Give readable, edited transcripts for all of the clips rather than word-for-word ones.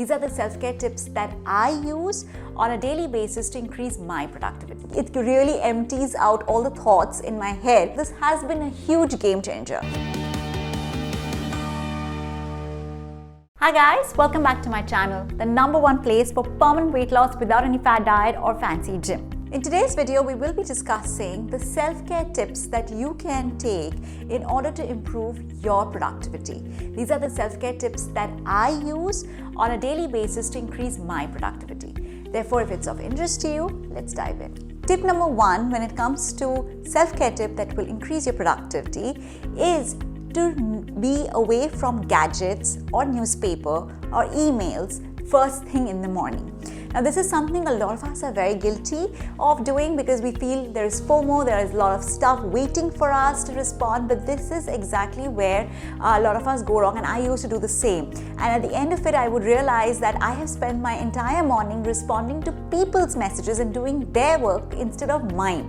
These are the self-care tips that I use on a daily basis to increase my productivity. It really empties out all the thoughts in my head. This has been a huge game changer. Hi guys, welcome back to my channel, the #1 place for permanent weight loss without any fad diet or fancy gym. In today's video, we will be discussing the self-care tips that you can take in order to improve your productivity. These are the self-care tips that I use on a daily basis to increase my productivity. Therefore, if it's of interest to you, let's dive in. Tip number 1 when it comes to self-care tip that will increase your productivity is to be away from gadgets or newspaper or emails first thing in the morning. Now, this is something a lot of us are very guilty of doing because we feel there is FOMO, there is a lot of stuff waiting for us to respond, but this is exactly where a lot of us go wrong, and I used to do the same. And at the end of it, I would realize that I have spent my entire morning responding to people's messages and doing their work instead of mine.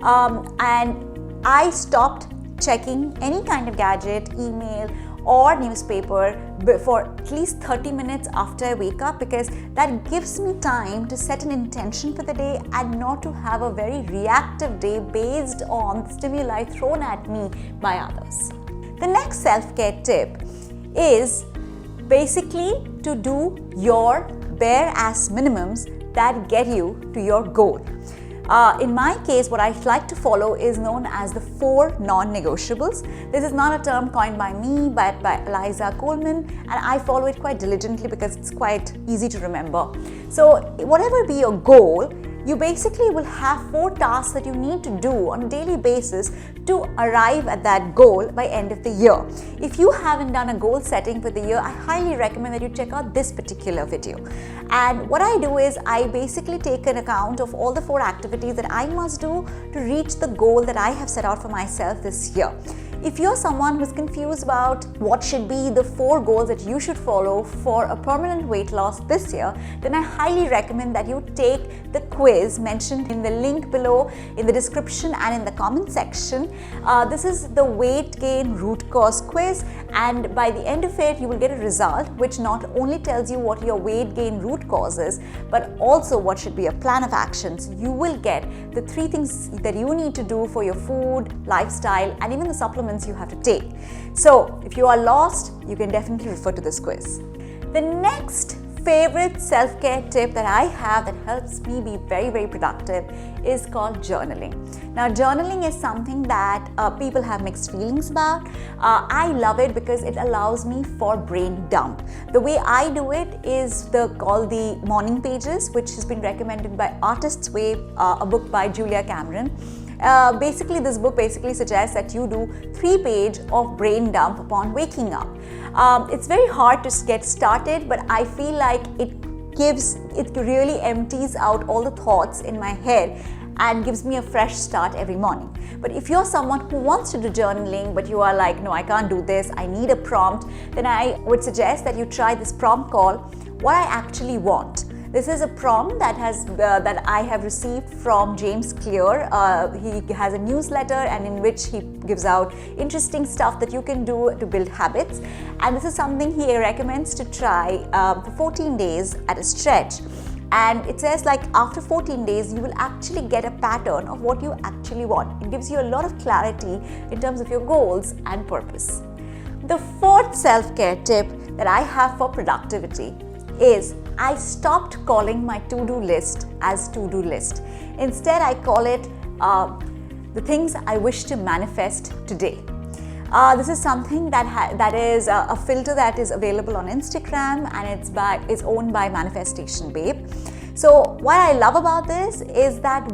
And I stopped checking any kind of gadget, email or newspaper for at least 30 minutes after I wake up, because that gives me time to set an intention for the day and not to have a very reactive day based on stimuli thrown at me by others. The next self-care tip is basically to do your bare ass minimums that get you to your goal. In my case, what I like to follow is known as the 4 non-negotiables. This is not a term coined by me, but by Eliza Coleman, and I follow it quite diligently because it's quite easy to remember. So whatever be your goal, you basically will have 4 tasks that you need to do on a daily basis to arrive at that goal by end of the year. If you haven't done a goal setting for the year, I highly recommend that you check out this particular video. And what I do is I basically take an account of all the 4 activities that I must do to reach the goal that I have set out for myself this year. If you're someone who's confused about what should be the 4 goals that you should follow for a permanent weight loss this year, then I highly recommend that you take the quiz mentioned in the link below in the description and in the comment section. This is the weight gain root cause quiz, and by the end of it, you will get a result which not only tells you what your weight gain root cause is, but also what should be a plan of actions. You will get the 3 things that you need to do for your food, lifestyle, and even the supplements you have to take. So if you are lost, you can definitely refer to this quiz. The next favorite self-care tip that I have that helps me be very, very productive is called journaling. Now, journaling is something that people have mixed feelings about. I love it because it allows me for brain dump. The way I do it is called the morning pages, which has been recommended by Artist's Way, a book by Julia Cameron. Basically, this book suggests that you do 3 pages of brain dump upon waking up. It's very hard to get started, but I feel like it really empties out all the thoughts in my head and gives me a fresh start every morning. But if you're someone who wants to do journaling, but you are like, no, I can't do this, I need a prompt, then I would suggest that you try this prompt called What I Actually Want. This is a prompt that I have received from James Clear. He has a newsletter and in which he gives out interesting stuff that you can do to build habits. And this is something he recommends to try for 14 days at a stretch. And it says like after 14 days, you will actually get a pattern of what you actually want. It gives you a lot of clarity in terms of your goals and purpose. The 4th self-care tip that I have for productivity is I stopped calling my to-do list as to-do list. Instead, I call it the things I wish to manifest today. This is something that is a filter that is available on Instagram, and it's owned by Manifestation Babe. So what I love about this is that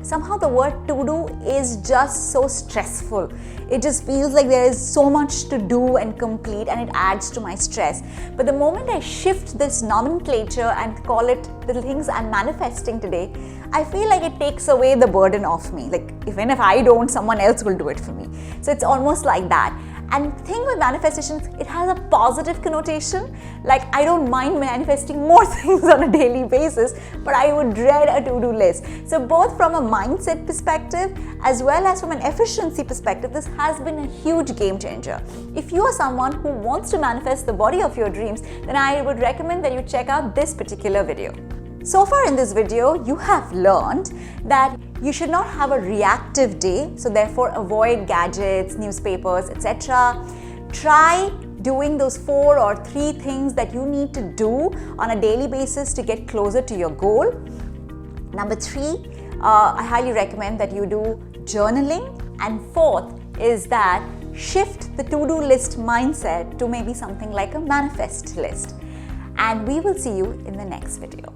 somehow the word to do is just so stressful. It just feels like there is so much to do and complete, and it adds to my stress. But the moment I shift this nomenclature and call it the things I'm manifesting today, I feel like it takes away the burden off me. Like even if I don't, someone else will do it for me. So it's almost like that. And the thing with manifestations, it has a positive connotation. Like, I don't mind manifesting more things on a daily basis, but I would dread a to-do list. So both from a mindset perspective as well as from an efficiency perspective, this has been a huge game changer. If you are someone who wants to manifest the body of your dreams, then I would recommend that you check out this particular video. So far in this video, you have learned that you should not have a reactive day, so therefore avoid gadgets, newspapers, etc. Try doing those 4 or 3 things that you need to do on a daily basis to get closer to your goal. Number 3, I highly recommend that you do journaling. And 4th is that shift the to-do list mindset to maybe something like a manifest list. And we will see you in the next video.